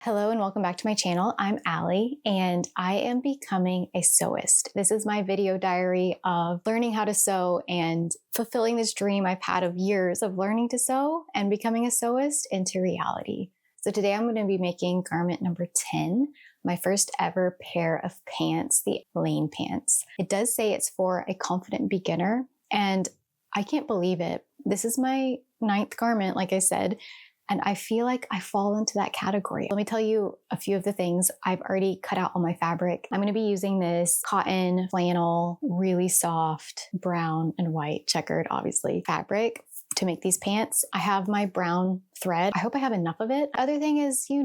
Hello and welcome back to my channel. I'm Allie and I am becoming a sewist. This is my video diary of learning how to sew and fulfilling this dream I've had of years of learning to sew and becoming a sewist into reality. So today I'm going to be making garment number 10, my first ever pair of pants, the lane pants. It does say it's for a confident beginner and I can't believe it. This is my 9th garment, like I said. And I feel like I fall into that category. Let me tell you a few of the things. I've already cut out all my fabric. I'm gonna be using this cotton flannel, really soft, brown and white, checkered, obviously, fabric to make these pants. I have my brown thread. I hope I have enough of it. Other thing is, you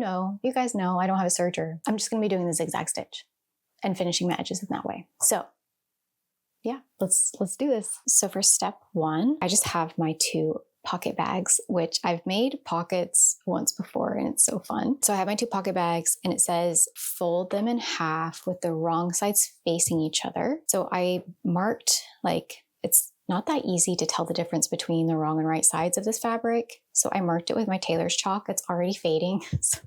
guys know I don't have a serger. I'm just gonna be doing the zigzag stitch and finishing my edges in that way. So yeah, let's do this. So for step 1, I just have my 2 pocket bags, which I've made pockets once before and it's so fun. So I have my 2 pocket bags and it says fold them in half with the wrong sides facing each other. So I marked, like, it's not that easy to tell the difference between the wrong and right sides of this fabric. So I marked it with my tailor's chalk. It's already fading. So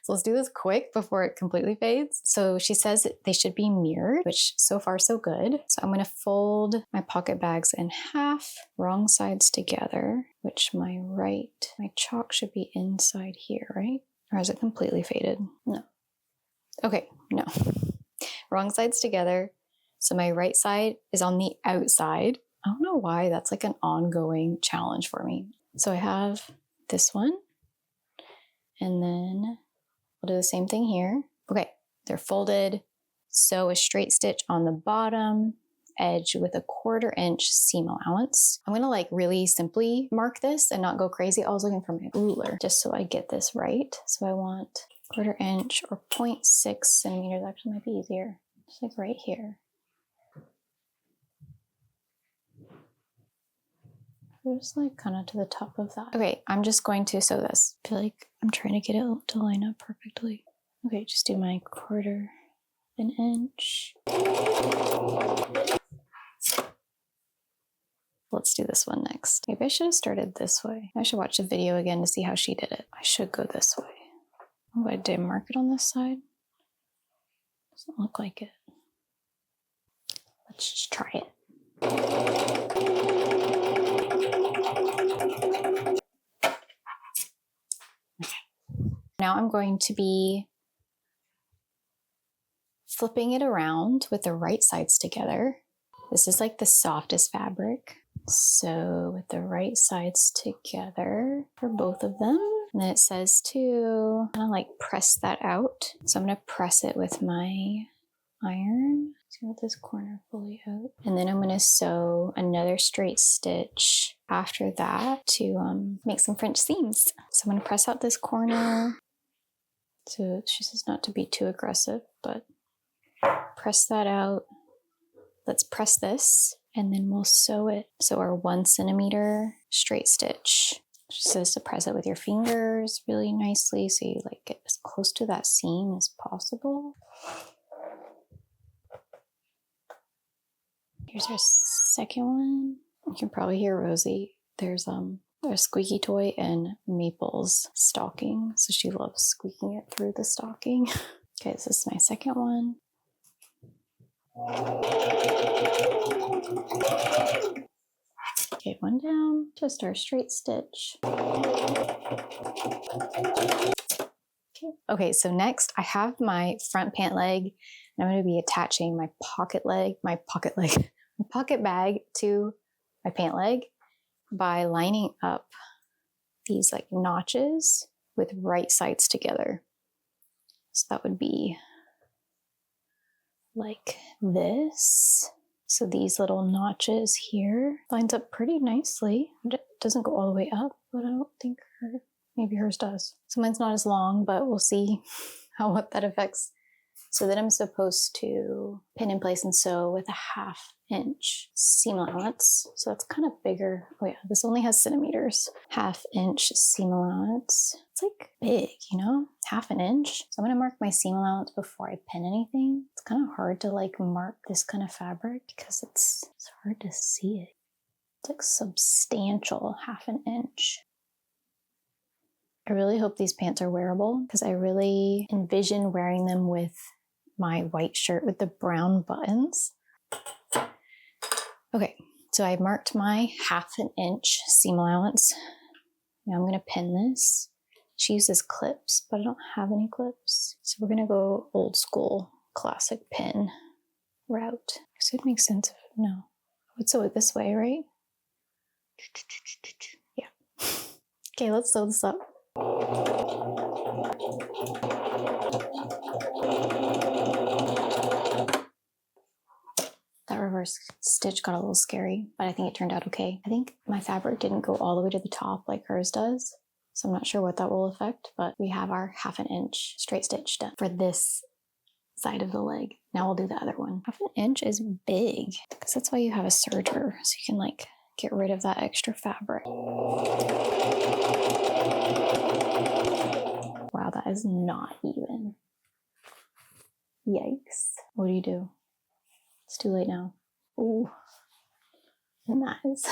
let's do this quick before it completely fades. So she says they should be mirrored, which so far so good. So I'm going to fold my pocket bags in half, wrong sides together, which my chalk should be inside here, right? Or is it completely faded? No. Okay, no. Wrong sides together. So my right side is on the outside. I don't know why that's like an ongoing challenge for me. So I have this one and then I'll do the same thing here. Okay, they're folded. Sew a straight stitch on the bottom edge with a 1/4 inch seam allowance. I'm gonna like really simply mark this and not go crazy. I was looking for my ruler just so I get this right. So I want 1/4 inch or 0.6 centimeters, actually might be easier. Just like right here. Just like kind of to the top of that. Okay, I'm just going to sew this. I feel like I'm trying to get it to line up perfectly. Okay, just do my 1/4 inch. Let's do this one next. Maybe I should have started this way. I should watch the video again to see how she did it. I should go this way. Oh, I did mark it on this side. Doesn't look like it. Let's just try it. Now I'm going to be flipping it around with the right sides together. This is like the softest fabric. So with the right sides together for both of them. And then it says to kind of like press that out. So I'm going to press it with my iron. So get this corner fully out. And then I'm going to sew another straight stitch after that to make some French seams. So I'm going to press out this corner. So she says not to be too aggressive, but press that out. Let's press this and then we'll sew it. So our 1 centimeter straight stitch. She says to press it with your fingers really nicely so you like get as close to that seam as possible. Here's our second one. You can probably hear Rosie. There's a squeaky toy in Maple's stocking, so she loves squeaking it through the stocking. Okay, this is my second one. Okay, one down, just our straight stitch. Okay, so next I have my front pant leg, and I'm going to be attaching my pocket bag to my pant leg by lining up these like notches with right sides together. So that would be like this. So these little notches here lines up pretty nicely. It doesn't go all the way up, but I don't think maybe hers does. So mine's not as long, but we'll see what that affects. So then I'm supposed to pin in place and sew with a 1/2 inch seam allowance. So that's kind of bigger. Oh yeah, this only has centimeters. 1/2 inch seam allowance. It's like big, 1/2 inch. So I'm gonna mark my seam allowance before I pin anything. It's kind of hard to like mark this kind of fabric because it's hard to see it. It's like substantial 1/2 inch. I really hope these pants are wearable because I really envision wearing them with my white shirt with the brown buttons. Okay, so I marked my 1/2 inch seam allowance. Now I'm going to pin this. She uses clips, but I don't have any clips. So we're going to go old school classic pin route. So it makes sense. No, I would sew it this way, right? Yeah. Okay, let's sew this up. That reverse stitch got a little scary, but I think it turned out okay. I think my fabric didn't go all the way to the top like hers does, so I'm not sure what that will affect, but we have our 1/2 inch straight stitch done for this side of the leg. Now we'll do the other one. 1/2 inch is big, because that's why you have a serger, so you can like get rid of that extra fabric. Wow, that is not even. Yikes. What do? It's too late now. Ooh, and that is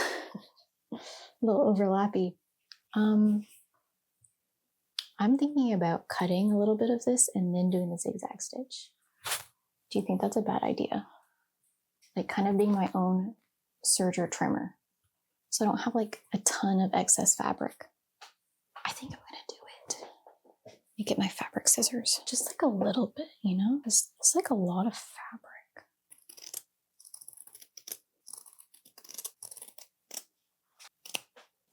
a little overlappy. I'm thinking about cutting a little bit of this and then doing the zigzag stitch. Do you think that's a bad idea? Like kind of being my own serger trimmer. So I don't have like a ton of excess fabric. I think I'm gonna do it. Let me get my fabric scissors. Just like a little bit, you know? It's like a lot of fabric.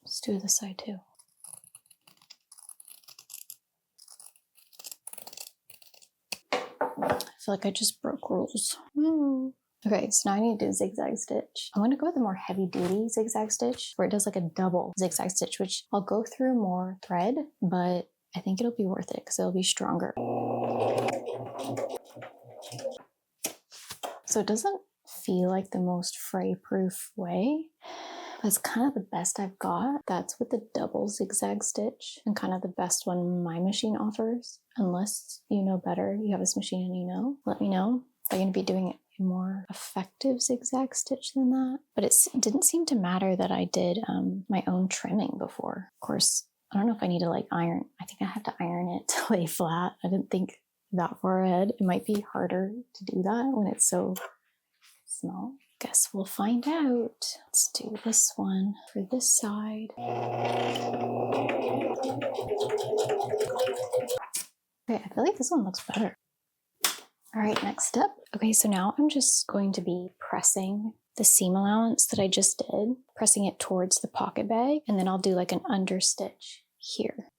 Let's do this side too. I feel like I just broke rules. Okay, so now I need to do zigzag stitch. I'm gonna go with a more heavy duty zigzag stitch where it does like a double zigzag stitch, which I'll go through more thread, but I think it'll be worth it because it'll be stronger. So it doesn't feel like the most fray-proof way. That's kind of the best I've got. That's with the double zigzag stitch and kind of the best one my machine offers. Unless you know better, you have this machine and you know, let me know. I'm going to be doing a more effective zigzag stitch than that. But it didn't seem to matter that I did my own trimming before. Of course, I don't know if I need to like iron. I think I have to iron it to lay flat. I didn't think that far ahead. It might be harder to do that when it's so small. Guess we'll find out. Let's do this one for this side. Okay, I feel like this one looks better. All right, next step. Okay, so now I'm just going to be pressing the seam allowance that I just did, pressing it towards the pocket bag, and then I'll do like an understitch here.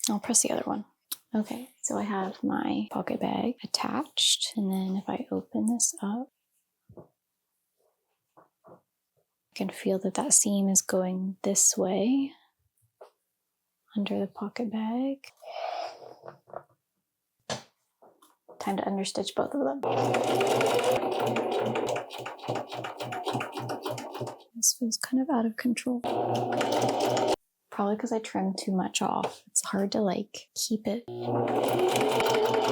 I'll press the other one. Okay, so I have my pocket bag attached, and then if I open this up, I can feel that that seam is going this way under the pocket bag. Time to understitch both of them. This feels kind of out of control. Probably because I trimmed too much off. It's hard to like keep it. Oh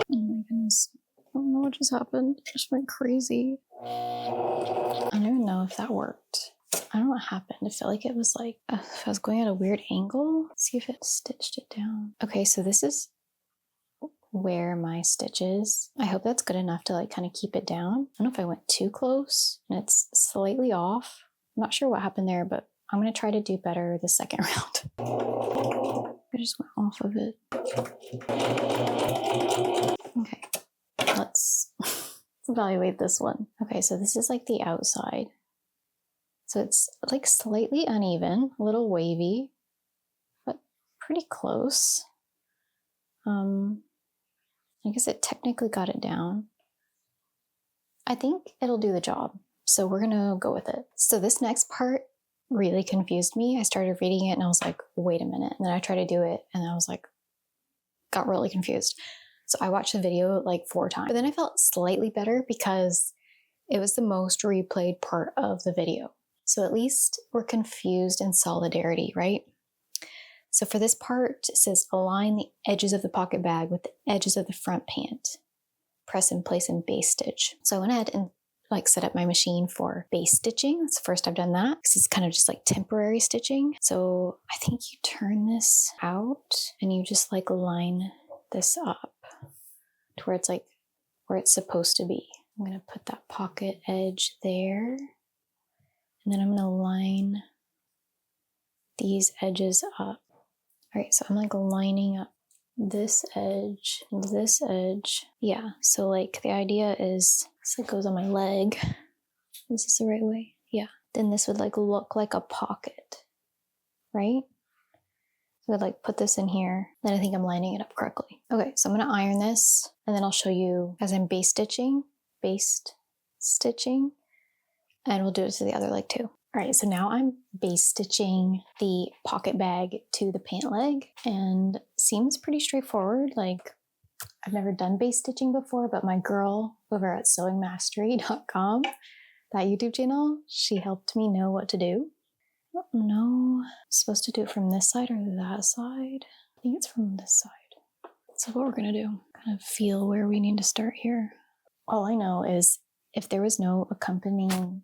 my goodness. I don't know what just happened. I just went crazy. I don't even know if that worked. I don't know what happened. I felt like it was like, if I was going at a weird angle. Let's see if it stitched it down. Okay, so this is where my stitch is. I hope that's good enough to like kind of keep it down. I don't know if I went too close and it's slightly off. I'm not sure what happened there, but I'm going to try to do better the second round. I just went off of it. Okay, let's evaluate this one. Okay, so this is like the outside. So it's like slightly uneven, a little wavy, but pretty close. I guess it technically got it down. I think it'll do the job. So we're gonna go with it. So this next part really confused me. I started reading it and I was like, wait a minute. And then I tried to do it and I was like, got really confused. So I watched the video like 4 times. But then I felt slightly better because it was the most replayed part of the video. So at least we're confused in solidarity, right? So for this part, it says align the edges of the pocket bag with the edges of the front pant. Press and place and base stitch. So I went ahead and like set up my machine for base stitching. That's the first I've done that because it's kind of just like temporary stitching. So I think you turn this out and you just like line this up to where it's like where it's supposed to be. I'm going to put that pocket edge there, and then I'm going to line these edges up. All right, so I'm like lining up this edge and this edge. Yeah, so like the idea is this like goes on my leg. Is this the right way? Yeah. Then this would like look like a pocket, right? So I'd like put this in here. Then I think I'm lining it up correctly. Okay, so I'm gonna iron this and then I'll show you as I'm based stitching, and we'll do it to the other leg too. All right, so now I'm base stitching the pocket bag to the pant leg, and seems pretty straightforward. Like I've never done base stitching before, but my girl over at sewingmastery.com, that YouTube channel, she helped me know what to do. I don't know, I'm supposed to do it from this side or that side. I think it's from this side. So what we're gonna do, kind of feel where we need to start here. All I know is if there was no accompanying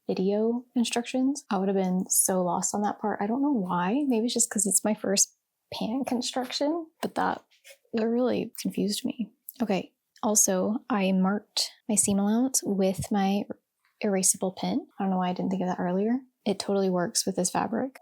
video instructions, I would have been so lost on that part. I don't know why. Maybe it's just because it's my first pant construction, but that really confused me. Okay, also I marked my seam allowance with my erasable pin. I don't know why I didn't think of that earlier. It totally works with this fabric.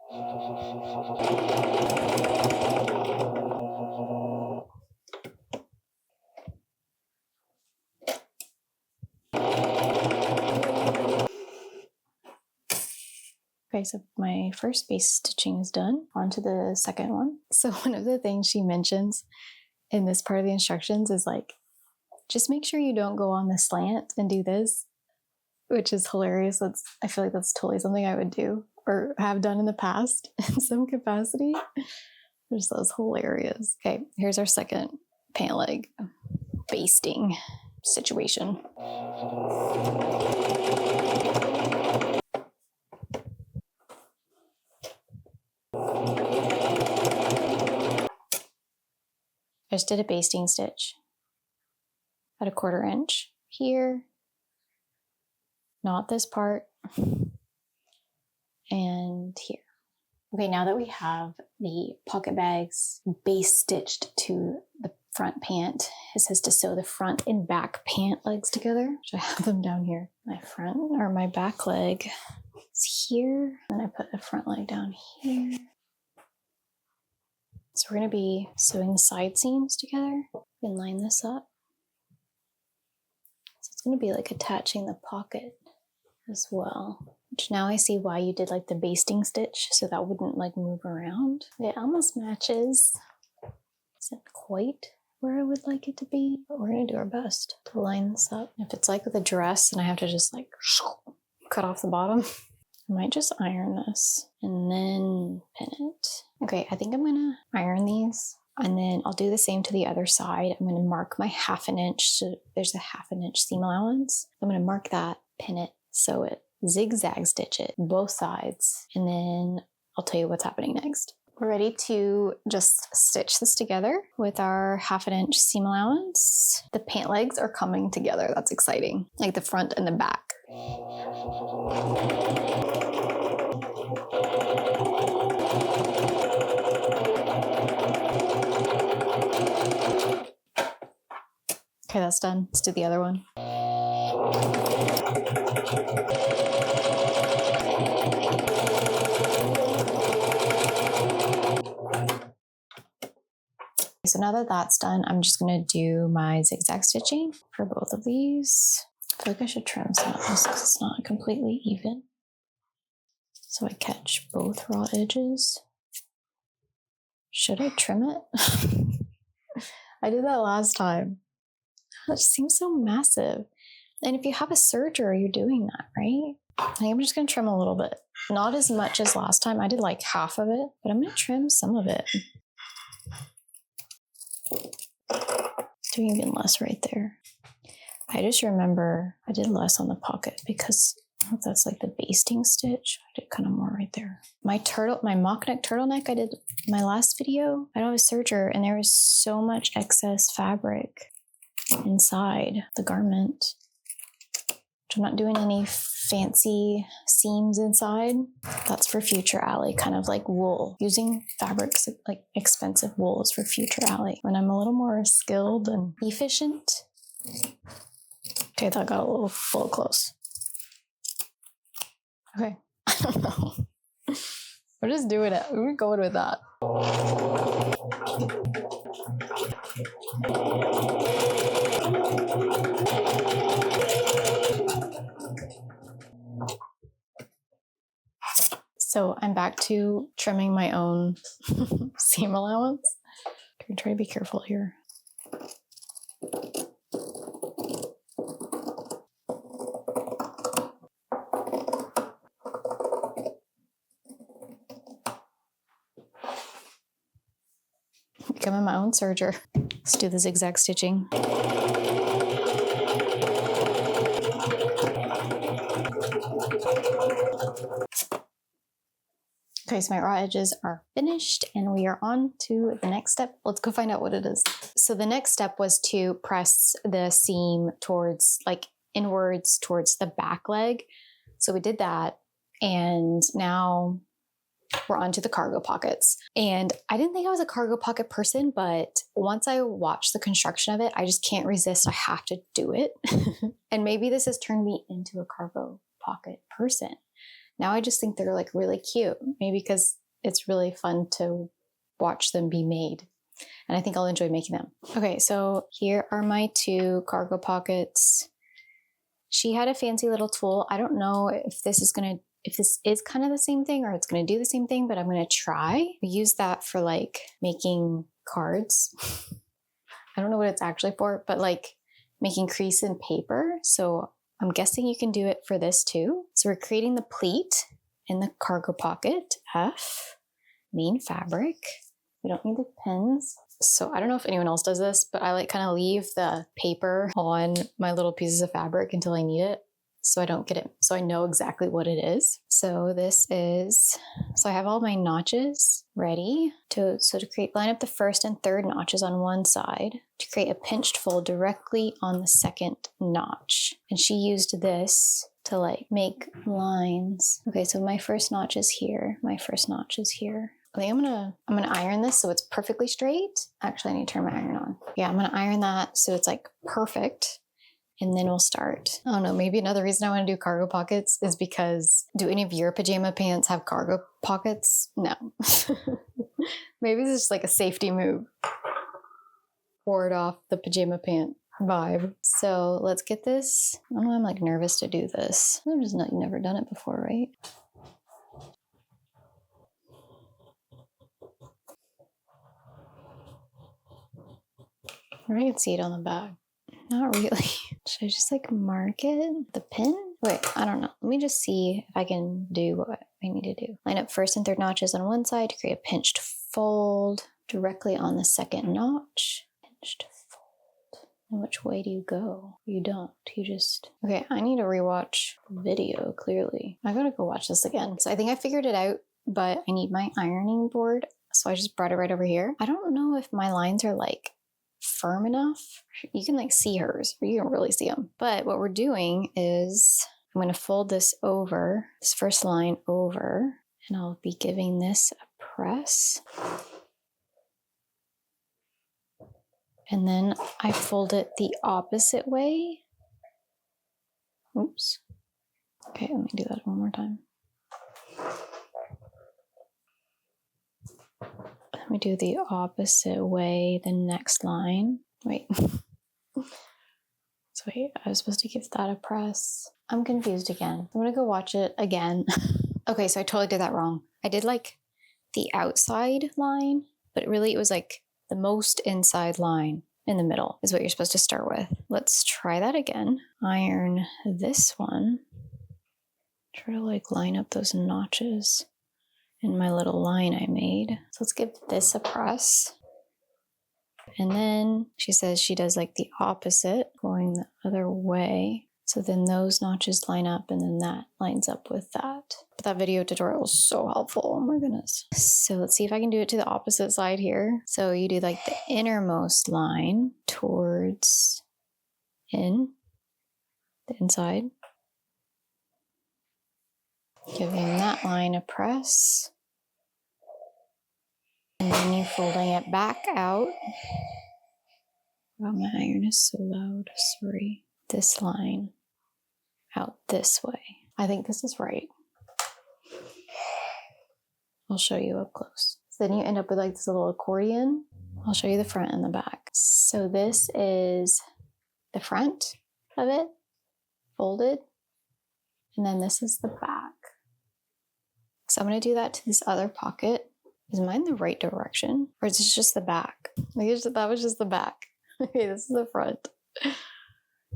Okay, so my first base stitching is done. On to the second one. So one of the things she mentions in this part of the instructions is like, just make sure you don't go on the slant and do this, which is hilarious. I feel like that's totally something I would do or have done in the past in some capacity. Just that's hilarious. Okay, here's our second pant leg basting situation. I just did a basting stitch at 1/4 inch here, not this part, and here. Okay, now that we have the pocket bags base stitched to the front pant, it says to sew the front and back pant legs together. So I have them down here. My front or my back leg is here, and I put the front leg down here. So we're going to be sewing the side seams together and line this up. So it's going to be like attaching the pocket as well, which now I see why you did like the basting stitch, so that wouldn't like move around. It almost matches. Isn't quite where I would like it to be, but we're going to do our best to line this up. If it's like with a dress and I have to just like cut off the bottom, I might just iron this and then pin it. Okay, I think I'm gonna iron these and then I'll do the same to the other side. I'm gonna mark my 1/2 inch. So there's a 1/2 inch seam allowance. I'm gonna mark that, pin it, sew it, zigzag stitch it, both sides, and then I'll tell you what's happening next. We're ready to just stitch this together with our 1/2 inch seam allowance. The pant legs are coming together. That's exciting. Like the front and the back. Okay, that's done. Let's do the other one. So now that that's done, I'm just going to do my zigzag stitching for both of these. I feel like I should trim some of this because it's not completely even. So I catch both raw edges. Should I trim it? I did that last time. It seems so massive. And if you have a serger, you're doing that, right? I think I'm just going to trim a little bit. Not as much as last time. I did like half of it, but I'm going to trim some of it. Doing even less right there. I just remember I did less on the pocket because that's like the basting stitch. I did kind of more right there. My mock neck turtleneck I did my last video. I don't have a serger and there was so much excess fabric inside the garment. I'm not doing any fancy seams inside. That's for future Allie, kind of like wool. Using fabrics like expensive wool is for future Allie, when I'm a little more skilled and efficient. Okay, that got a little close. Okay, I don't know. We're just doing it. We're going with that. So I'm back to trimming my own seam allowance. I'm gonna try to be careful here. Becoming my own serger. Let's do the zigzag stitching. Okay, so my raw edges are finished and we are on to the next step. Let's go find out what it is. So the next step was to press the seam towards, like inwards towards the back leg. So we did that, and now we're on to the cargo pockets. And I didn't think I was a cargo pocket person, but once I watched the construction of it, I just can't resist. I have to do it. And maybe this has turned me into a cargo pocket person. Now I just think they're like really cute, maybe because it's really fun to watch them be made. And I think I'll enjoy making them. Okay, so here are my two cargo pockets. She had a fancy little tool. I don't know if this is kind of the same thing or it's gonna do the same thing, but I'm gonna try. We use that for like making cards. I don't know what it's actually for, but like making crease in paper. So I'm guessing you can do it for this too. So we're creating the pleat in the cargo pocket, F, main fabric. We don't need the pins. So I don't know if anyone else does this, but I like kind of leave the paper on my little pieces of fabric until I need it, so I don't get it, so I know exactly what it is. So I have all my notches ready to line up the first and third notches on one side to create a pinched fold directly on the second notch. And she used this to like make lines. Okay, so my first notch is here. My first notch is here. I think I'm gonna iron this so it's perfectly straight. Actually, I need to turn my iron on. Yeah, I'm gonna iron that so it's like perfect. And then we'll start. I don't know, maybe another reason I want to do cargo pockets is because, do any of your pajama pants have cargo pockets? No. Maybe it's just like a safety move. Ward off the pajama pant vibe. So let's get this. I don't know, I'm like nervous to do this. I've just never done it before, right? I can see it on the back. Not really. Should I just like mark it? The pin? Wait, I don't know. Let me just see if I can do what I need to do. Line up first and third notches on one side to create a pinched fold directly on the second notch. Pinched fold. And which way do you go? You don't. You just... Okay, I need to rewatch the video, clearly. I gotta go watch this again. So I think I figured it out, but I need my ironing board. So I just brought it right over here. I don't know if my lines are like firm enough. You can like see hers, but you don't really see them. But what we're doing is I'm going to fold this over, this first line over, and I'll be giving this a press. And then I fold it the opposite way. Oops. Okay, let me do that one more time. Let me do the opposite way, the next line. Wait. So wait, I was supposed to give that a press. I'm confused again. I'm gonna go watch it again. Okay, so I totally did that wrong. I did like the outside line, but really it was like the most inside line in the middle is what you're supposed to start with. Let's try that again. Iron this one. Try to like line up those notches in my little line I made. So let's give this a press. And then she says she does like the opposite, going the other way. So then those notches line up and then that lines up with that. But that video tutorial was so helpful, oh my goodness. So let's see if I can do it to the opposite side here. So you do like the innermost line towards the inside. Giving that line a press. And then you're folding it back out. Wow, my iron is so loud, sorry. This line out this way. I think this is right. I'll show you up close. So then you end up with like this little accordion. I'll show you the front and the back. So this is the front of it, folded. And then this is the back. So I'm gonna do that to this other pocket. Is mine the right direction? Or is this just the back? That was just the back. Okay, this is the front.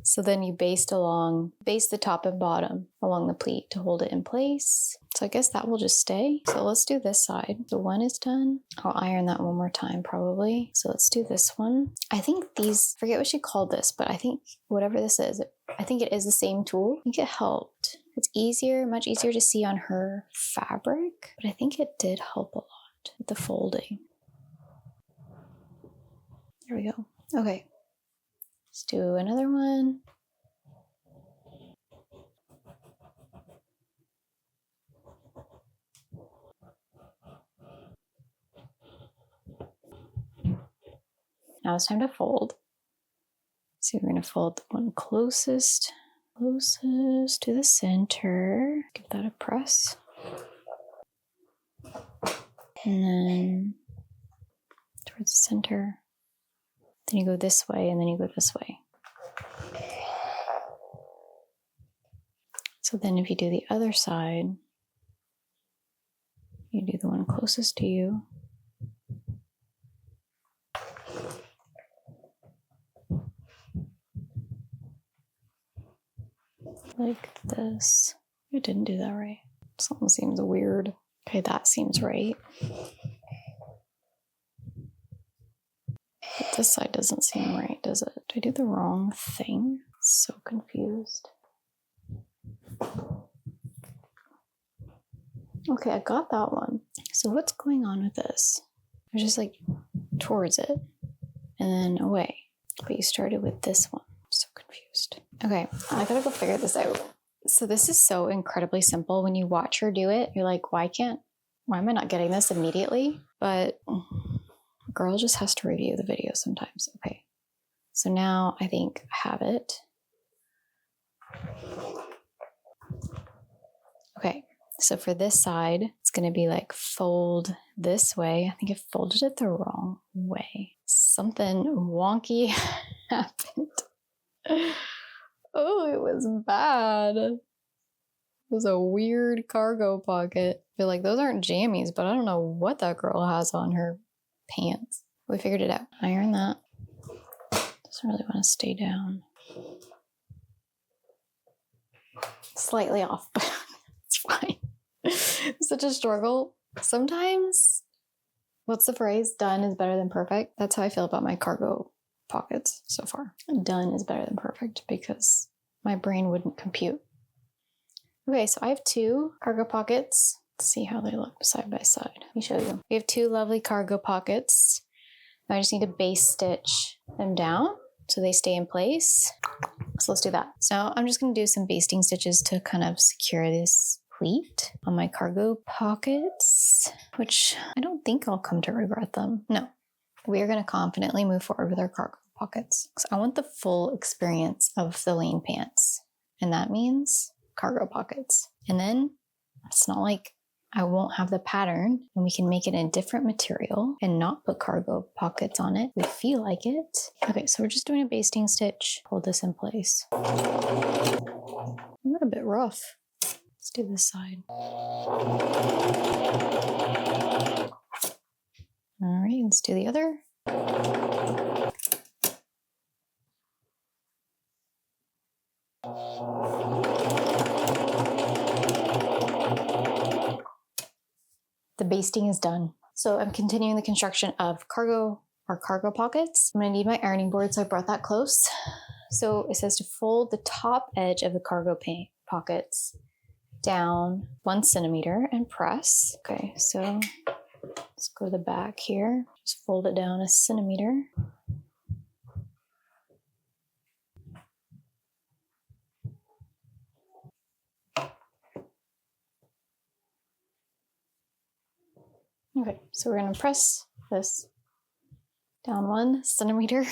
So then you baste the top and bottom along the pleat to hold it in place. So I guess that will just stay. So let's do this side. The one is done. I'll iron that one more time probably. So let's do this one. I think these, forget what she called this, but I think whatever this is, I think it is the same tool. I think it helped. It's easier, much easier to see on her fabric, but I think it did help a lot with the folding. There we go. Okay. Let's do another one. Now it's time to fold. So we're going to fold the one closest to the center. Give that a press. And then towards the center. Then you go this way, and then you go this way. So then if you do the other side, you do the one closest to you. Like this. You didn't do that right. Something seems weird. Okay, that seems right. But this side doesn't seem right, does it? Did I do the wrong thing? So confused. Okay, I got that one. So what's going on with this? I was just like towards it and then away. But you started with this one. I'm so confused. Okay, I gotta go figure this out. So this is so incredibly simple. When you watch her do it, you're like, why am I not getting this immediately? But a girl just has to review the video sometimes. Okay, so now I think I have it. Okay, so for this side, it's gonna be like fold this way. I think I folded it the wrong way. Something wonky happened. Oh, it was bad. It was a weird cargo pocket. I feel like those aren't jammies, but I don't know what that girl has on her pants. We figured it out. Iron that. Doesn't really want to stay down. Slightly off, but it's fine. It's such a struggle. Sometimes, what's the phrase? Done is better than perfect. That's how I feel about my cargo pockets so far. Done is better than perfect because my brain wouldn't compute. Okay, so I have two cargo pockets. Let's see how they look side by side. Let me show you. We have two lovely cargo pockets. Now I just need to base stitch them down so they stay in place. So let's do that. So I'm just going to do some basting stitches to kind of secure this pleat on my cargo pockets, which I don't think I'll come to regret them. No, we are going to confidently move forward with our cargo pockets. So I want the full experience of the lane pants, and that means cargo pockets. And then it's not like I won't have the pattern, and we can make it in a different material and not put cargo pockets on it. We feel like it. Okay, so we're just doing a basting stitch. Hold this in place. A little bit rough. Let's do this side. All right, let's do the other. The basting is done. So I'm continuing the construction of cargo pockets. I'm gonna need my ironing board, so I brought that close. So it says to fold the top edge of the cargo pockets down 1 centimeter and press. Okay, so let's go to the back here. Just fold it down 1 centimeter. Okay, so we're gonna press this down 1 centimeter.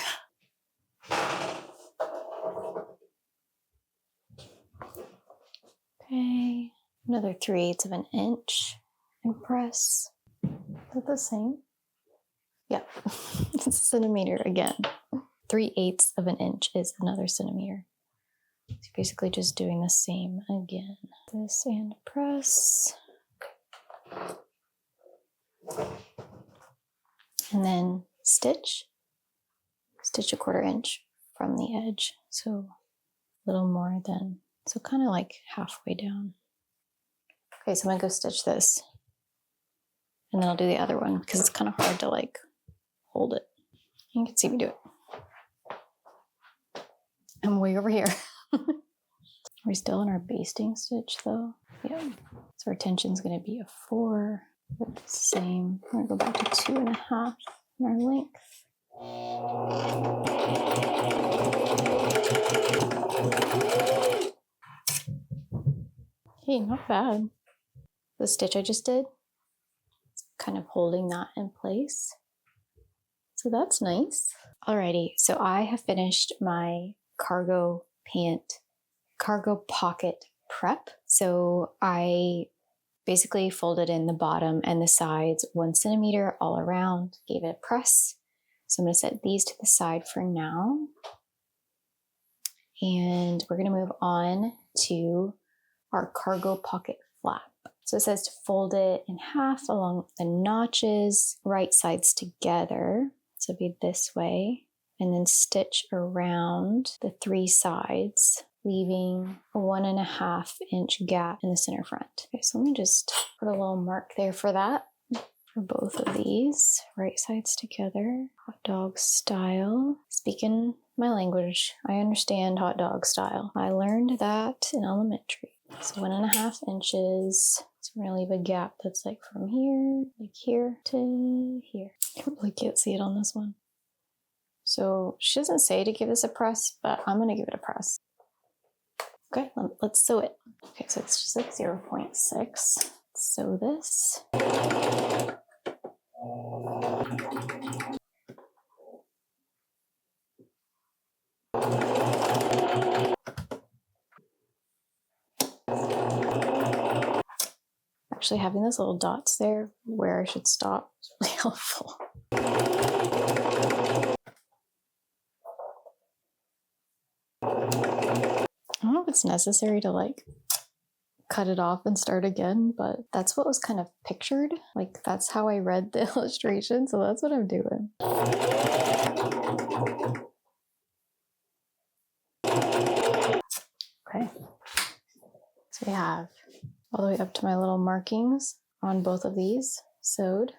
Okay, another 3/8 of an inch and press. Is that the same? Yeah, it's a centimeter again. 3/8 of an inch is another centimeter. So basically just doing the same again. This and press. And then stitch. Stitch 1/4 inch from the edge. So a little more than, so kind of like halfway down. Okay, so I'm gonna go stitch this. And then I'll do the other one because it's kind of hard to like hold it. You can see me do it. I'm way over here. Are we still in our basting stitch though? Yeah. So our tension's gonna be a 4. It's the same. We're gonna go back to 2.5 in our length. Hey, not bad. The stitch I just did, it's kind of holding that in place. So that's nice. Alrighty, so I have finished my cargo pant, cargo pocket prep. So I basically folded in the bottom and the sides 1 centimeter all around, gave it a press. So I'm gonna set these to the side for now. And we're gonna move on to our cargo pocket flap. So it says to fold it in half along the notches, right sides together. So it'd be this way, and then stitch around the 3 sides, leaving a 1.5 inch gap in the center front. Okay, so let me just put a little mark there for that. For both of these, right sides together, hot dog style. Speaking my language, I understand hot dog style. I learned that in elementary. So 1.5 inches. So we're gonna leave a gap that's like from here, like here to here. I really can't see it on this one. So she doesn't say to give this a press, but I'm gonna give it a press. Okay, let's sew it. Okay, so it's just like 0.6. Sew this. Actually, having those little dots there where I should stop is really helpful. I don't know if it's necessary to like cut it off and start again, but that's what was kind of pictured. Like that's how I read the illustration, so that's what I'm doing. Okay, so we have all the way up to my little markings on both of these sewed.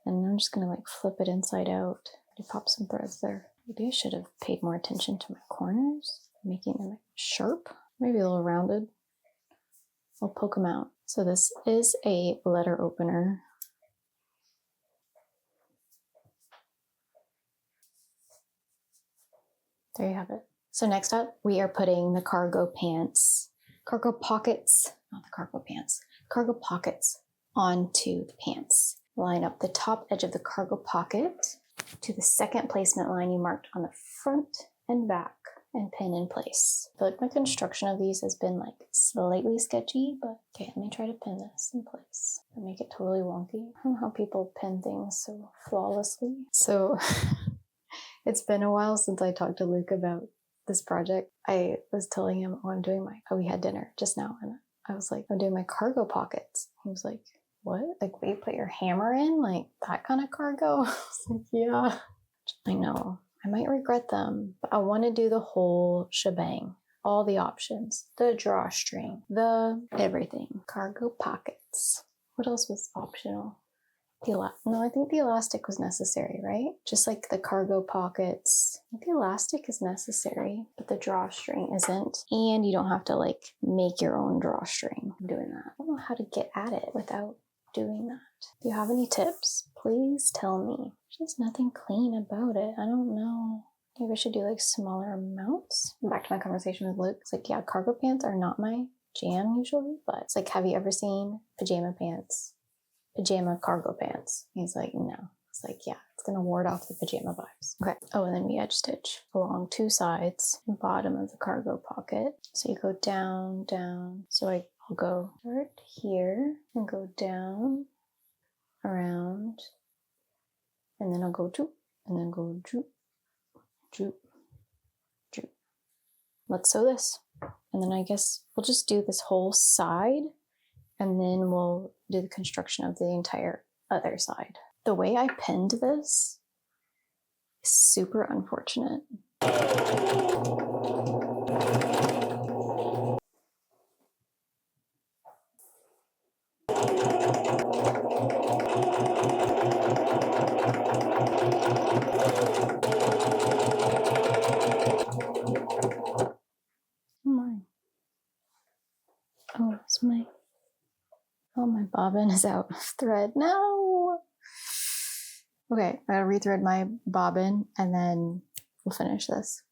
And I'm just gonna like flip it inside out to pop some threads there. Maybe I should have paid more attention to my corners, making them sharp, maybe a little rounded. I'll poke them out. So this is a letter opener. There you have it. So next up, we are putting the cargo pockets, not the cargo pants, cargo pockets onto the pants. Line up the top edge of the cargo pocket to the second placement line you marked on the front and back and pin in place. I feel like my construction of these has been like slightly sketchy, but okay, let me try to pin this in place and make it totally wonky. I don't know how people pin things so flawlessly. So it's been a while since I talked to Luke about this project. I was telling him, we had dinner just now, and I was like, I'm doing my cargo pockets. He was like, what? Like, where you put your hammer in? Like, that kind of cargo? I was like, yeah. I know. I might regret them, but I want to do the whole shebang. All the options. The drawstring. The everything. Cargo pockets. What else was optional? No, I think the elastic was necessary, right? Just like the cargo pockets. I think the elastic is necessary, but the drawstring isn't. And you don't have to like make your own drawstring. I'm doing that. I don't know how to get at it without doing that. If you have any tips, please tell me. There's nothing clean about it. I don't know. Maybe I should do like smaller amounts. Back to my conversation with Luke. It's like, yeah, cargo pants are not my jam usually, but it's like, have you ever seen pajama pants? pajama cargo pants. He's like, no. It's like, yeah, it's gonna ward off the pajama vibes. Okay. Oh, and then we edge stitch along two sides, bottom of the cargo pocket. So you go down, down. So I'll go start here and go down, around, and then I'll go droop, and then go droop, droop, droop. Let's sew this. And then I guess we'll just do this whole side, and then we'll do the construction of the entire other side. The way I pinned this is super unfortunate. Oh, my bobbin is out of thread. No. Okay, I gotta rethread my bobbin and then we'll finish this.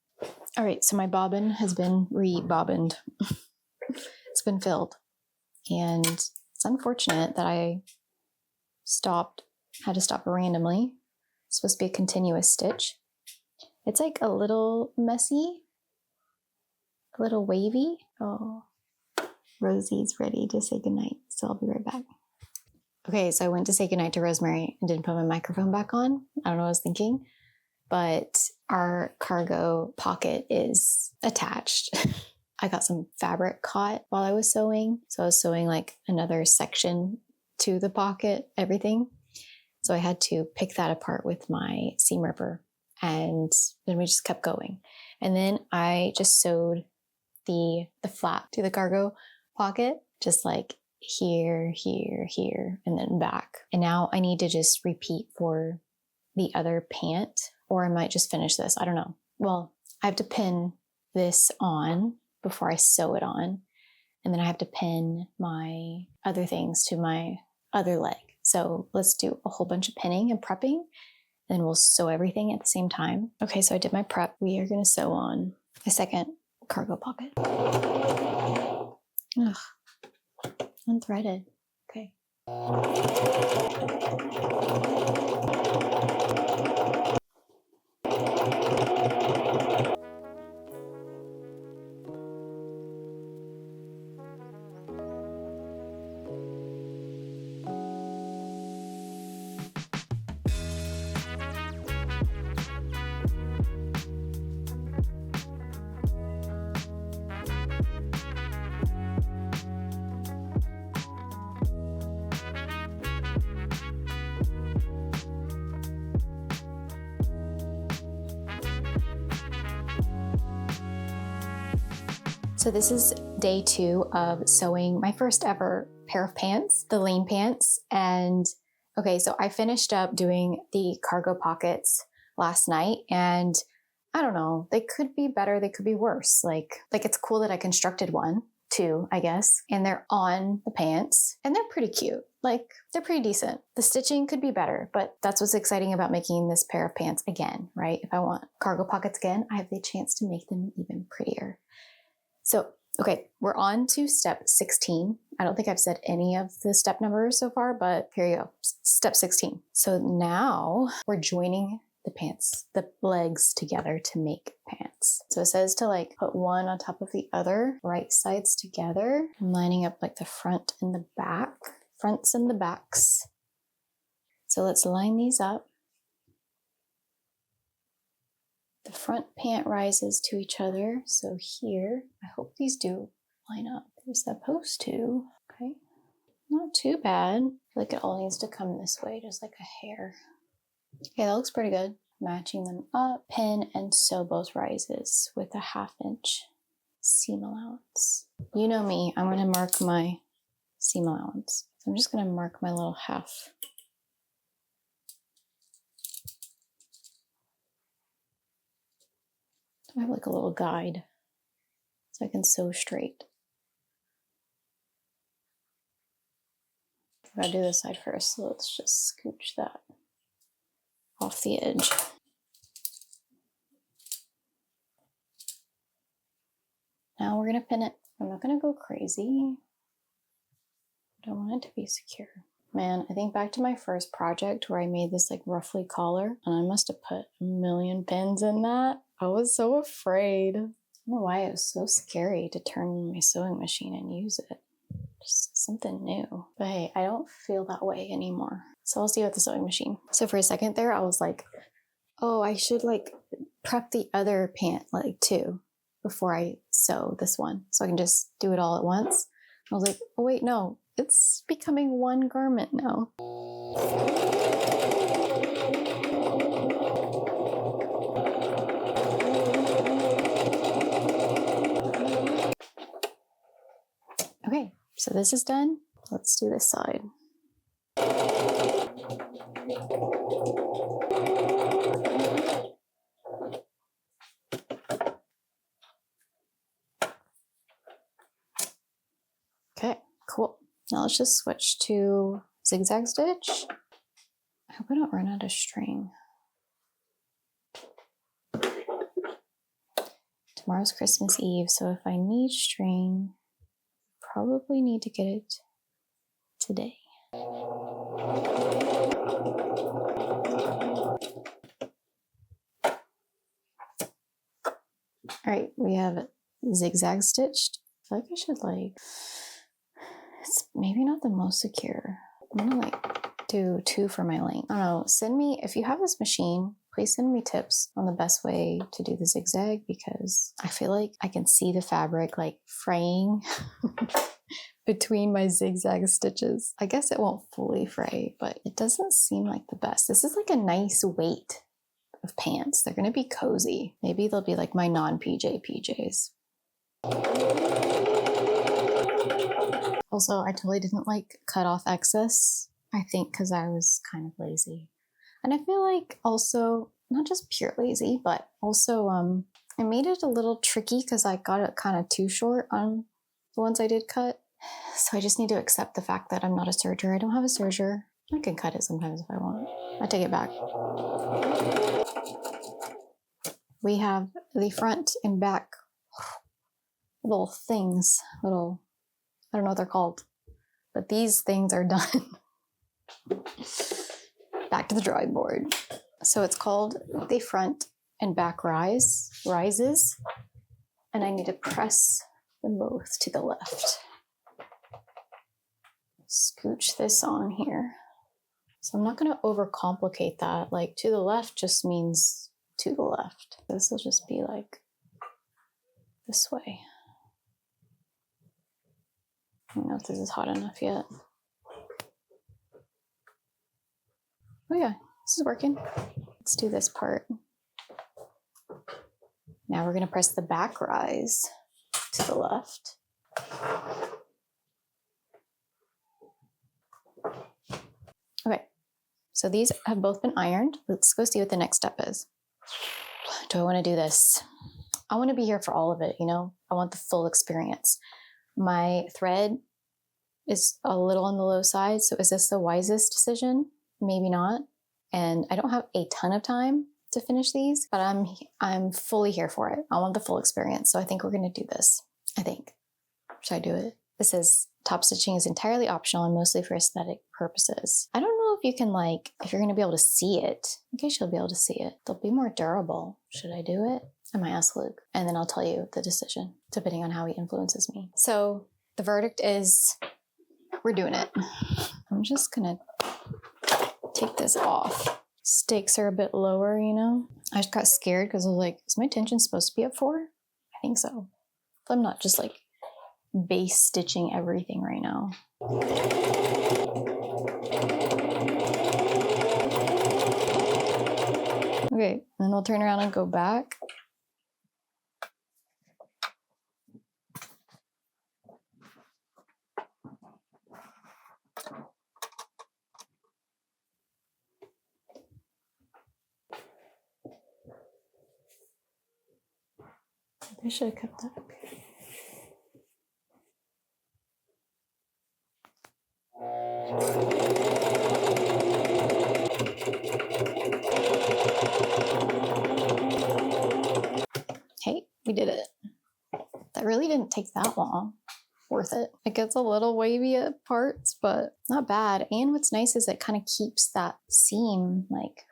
All right, so my bobbin has been re-bobbined. It's been filled. And it's unfortunate that I had to stop randomly. It's supposed to be a continuous stitch. It's like a little messy, a little wavy. Oh, Rosie's ready to say goodnight, so I'll be right back. Okay, so I went to say goodnight to Rosemary and didn't put my microphone back on. I don't know what I was thinking, but our cargo pocket is attached. I got some fabric caught while I was sewing. So I was sewing like another section to the pocket, everything. So I had to pick that apart with my seam ripper, and then we just kept going. And then I just sewed the flap to the cargo pocket, just like here, here, here, and then back. And now I need to just repeat for the other pant, or I might just finish this. I don't know. Well, I have to pin this on before I sew it on. And then I have to pin my other things to my other leg. So let's do a whole bunch of pinning and prepping, and we'll sew everything at the same time. Okay, so I did my prep. We are gonna sew on a second cargo pocket. Ugh, unthreaded. Okay. So this is day 2 of sewing my first ever pair of pants, the lane pants. And okay, so I finished up doing the cargo pockets last night, and I don't know, they could be better, they could be worse. Like it's cool that I constructed one, 2, I guess, and they're on the pants, and they're pretty cute. Like, they're pretty decent. The stitching could be better, but that's what's exciting about making this pair of pants again, right? If I want cargo pockets again, I have the chance to make them even prettier. So, okay, we're on to step 16. I don't think I've said any of the step numbers so far, but here you go, step 16. So now we're joining the pants, the legs together to make pants. So it says to like put one on top of the other, right sides together. I'm lining up like the front and the back, fronts and the backs. So let's line these up. The front pant rises to each other. So here, I hope these do line up. They're supposed to. Okay, not too bad. I feel like it all needs to come this way, just like a hair. Okay, that looks pretty good. Matching them up, pin and sew both rises with a 1/2 inch seam allowance. You know me, I'm gonna mark my seam allowance. So I'm just gonna mark my little 1/2. I have like a little guide so I can sew straight. I gotta do this side first, so let's just scooch that off the edge. Now we're gonna pin it. I'm not gonna go crazy. I don't want it to be secure. Man, I think back to my first project where I made this like ruffly collar, and I must have put a million pins in that. I was so afraid. I don't know why it was so scary to turn on my sewing machine and use it. Just something new. But hey, I don't feel that way anymore. So I'll see you at the sewing machine. So for a second there, I was like, oh, I should like prep the other pant leg too before I sew this one. So I can just do it all at once. I was like, oh wait, no, it's becoming one garment now. Okay, so this is done. Let's do this side. Okay, cool. Now let's just switch to zigzag stitch. I hope I don't run out of string. Tomorrow's Christmas Eve, so if I need string, probably need to get it today. All right, we have zigzag stitched. I feel like I should like, it's maybe not the most secure. I'm gonna like do 2 for my length. I don't know, send me, if you have this machine, please send me tips on the best way to do the zigzag, because I feel like I can see the fabric like fraying between my zigzag stitches. I guess it won't fully fray, but it doesn't seem like the best. This is like a nice weight of pants. They're gonna be cozy. Maybe they'll be like my non-PJ PJs. Also, I totally didn't like cut off excess. I think because I was kind of lazy. And I feel like also, not just pure lazy, but also I made it a little tricky because I got it kind of too short on the ones I did cut. So I just need to accept the fact that I'm not a serger. I don't have a serger. I can cut it sometimes if I want. I take it back. We have the front and back little things, I don't know what they're called, but these things are done. Back to the drawing board. So it's called the front and back rises, and I need to press them both to the left. Scooch this on here. So I'm not going to overcomplicate that. Like to the left just means to the left. This will just be like this way. I don't know if this is hot enough yet. Oh yeah, this is working. Let's do this part. Now we're going to press the back rise to the left. Okay, so these have both been ironed. Let's go see what the next step is. Do I want to do this? I want to be here for all of it, you know? I want the full experience. My thread is a little on the low side, so is this the wisest decision? Maybe not. And I don't have a ton of time to finish these, but I'm fully here for it. I want the full experience, so I think we're going to do this. I think. Should I do it? This is top stitching is entirely optional and mostly for aesthetic purposes. I don't know if you can like, if you're going to be able to see it. I guess you'll be able to see it. They'll be more durable. Should I do it? I might ask Luke, and then I'll tell you the decision, depending on how he influences me. So the verdict is we're doing it. I'm just going to take this off. Stakes are a bit lower, you know? I just got scared because I was like, is my tension supposed to be at 4? I think so. But I'm not just like base stitching everything right now. Okay, then I'll turn around and go back. I should have kept that up here. Hey, we did it. That really didn't take that long. worth it. It gets a little wavy at parts, but not bad. And what's nice is it kind of keeps that seam like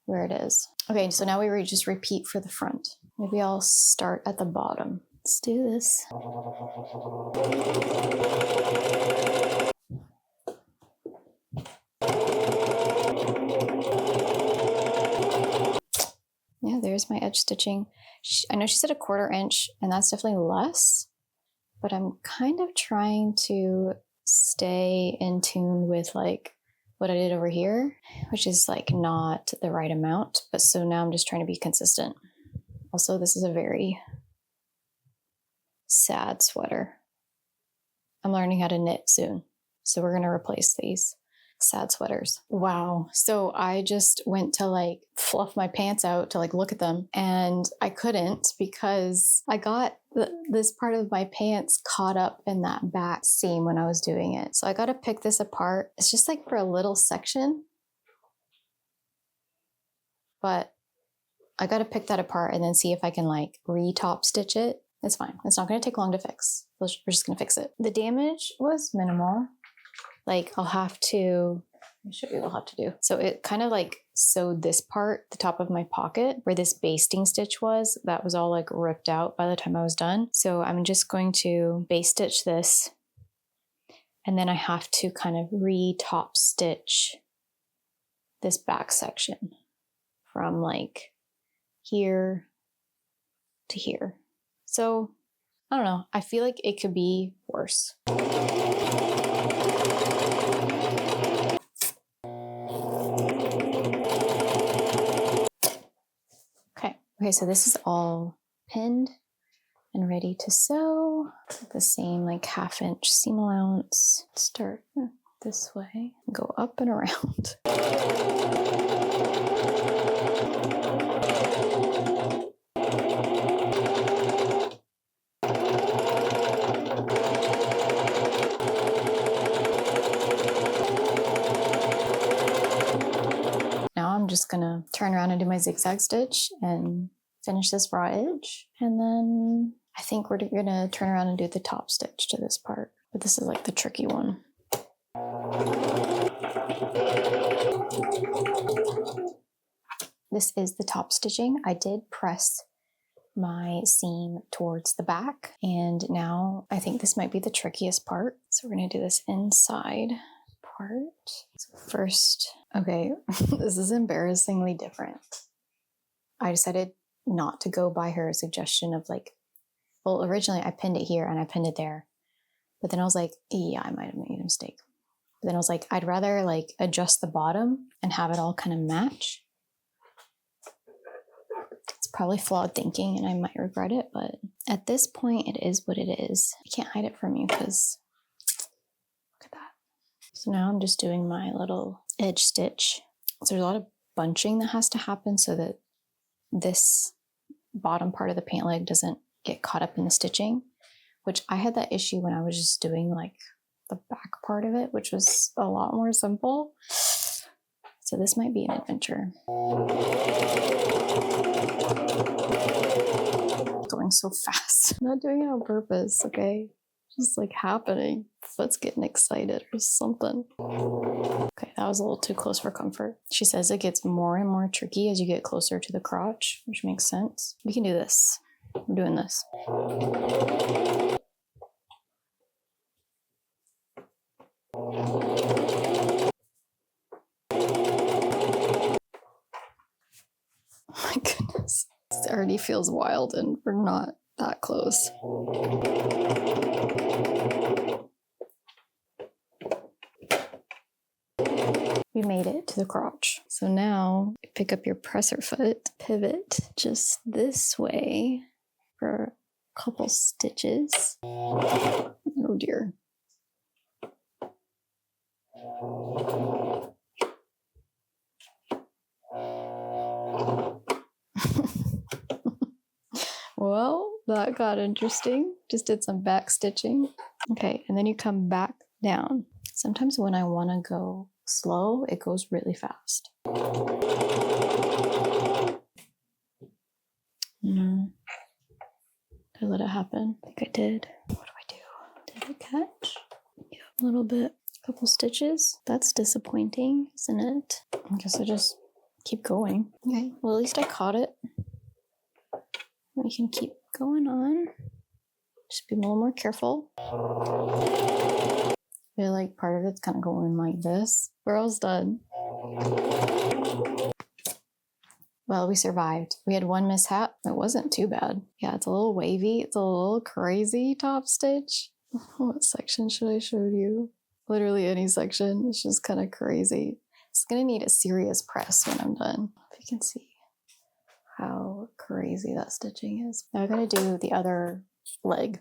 where it is. Okay, so now we just repeat for the front. Maybe I'll start at the bottom. Let's do this. Yeah, there's my edge stitching. I know she said 1/4 inch, and that's definitely less, but I'm kind of trying to stay in tune with like what I did over here, which is like not the right amount. But so now I'm just trying to be consistent. Also, this is a very sad sweater. I'm learning how to knit soon, so we're gonna replace these sad sweaters. Wow. So I just went to like fluff my pants out to like look at them, and I couldn't because I got this part of my pants caught up in that back seam when I was doing it. So I got to pick this apart. It's just like for a little section, but I got to pick that apart and then see if I can like re-top stitch it. It's fine. It's not going to take long to fix. We're just going to fix it. The damage was minimal. Like I'll have to, let me show you what I'll have to do. So it kind of like sewed this part, the top of my pocket where this basting stitch was, that was all like ripped out by the time I was done. So I'm just going to base stitch this, and then I have to kind of re-top stitch this back section from like here to here. So I don't know. I feel like it could be worse. Okay, so this is all pinned and ready to sew. The same like 1/2 inch seam allowance. Start this way, go up and around. I'm just gonna turn around and do my zigzag stitch and finish this raw edge. And then I think we're gonna turn around and do the top stitch to this part. But this is like the tricky one. This is the top stitching. I did press my seam towards the back, and now I think this might be the trickiest part. So we're gonna do this inside part. So first, okay, this is embarrassingly different. I decided not to go by her suggestion of like, well, originally I pinned it here and I pinned it there, but then I was like, yeah, I might have made a mistake. But then I was like, I'd rather like adjust the bottom and have it all kind of match. It's probably flawed thinking and I might regret it, but at this point it is what it is. I can't hide it from you because look at that. So now I'm just doing my little edge stitch. So there's a lot of bunching that has to happen so that this bottom part of the pant leg doesn't get caught up in the stitching, which I had that issue when I was just doing like the back part of it, which was a lot more simple. So this might be an adventure. Going so fast. I'm not doing it on purpose, okay? Just like happening. Foot's getting excited or something. Okay, that was a little too close for comfort. She says it gets more and more tricky as you get closer to the crotch, which makes sense. We can do this. We're doing this. My goodness. This already feels wild and we're not that close. We made it to the crotch. So now pick up your presser foot, pivot just this way for a couple stitches. Oh dear. Well, that got interesting. Just did some back stitching. Okay, and then you come back down. Sometimes when I want to go slow, it goes really fast. No. Did I let it happen? I think I did. What do I do? catch. Yeah, a little bit, a couple stitches. That's disappointing, isn't it? I guess I just keep going. Okay, well, at least I caught it. I can keep going on. Just be a little more careful. I feel like part of it's kind of going like this. We're almost done. Well, we survived. We had one mishap. It wasn't too bad. Yeah, it's a little wavy. It's a little crazy top stitch. What section should I show you? Literally any section. It's just kind of crazy. It's gonna need a serious press when I'm done. If you can see how crazy that stitching is. Now I'm gonna do the other leg.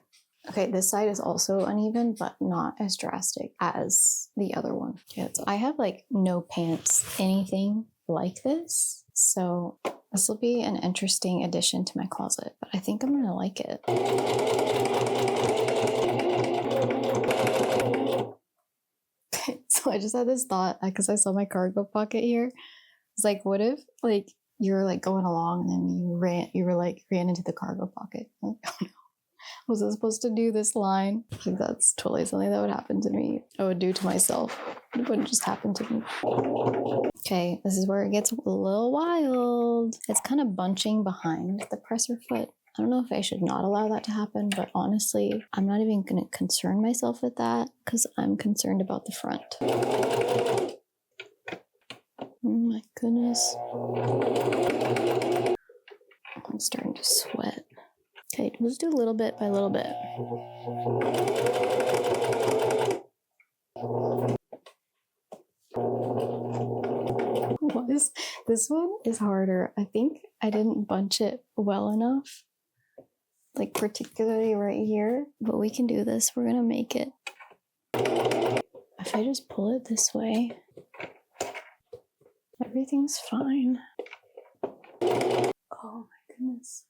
Okay, this side is also uneven, but not as drastic as the other one. Yeah, so I have like no pants, anything like this. So this will be an interesting addition to my closet, but I think I'm gonna like it. Okay, so I just had this thought because I saw my cargo pocket here. It's like, what if like you're like going along and then you ran into the cargo pocket? Like, oh no. Was I supposed to do this line? I think that's totally something that would happen to me. I would do to myself. It wouldn't just happen to me. Okay, this is where it gets a little wild. It's kind of bunching behind the presser foot. I don't know if I should not allow that to happen, but honestly, I'm not even going to concern myself with that because I'm concerned about the front. Oh my goodness. I'm starting to sweat. Okay, let's do little bit by little bit. This one is harder. I think I didn't bunch it well enough, like particularly right here, but we can do this. We're gonna make it. If I just pull it this way, everything's fine. Oh my goodness.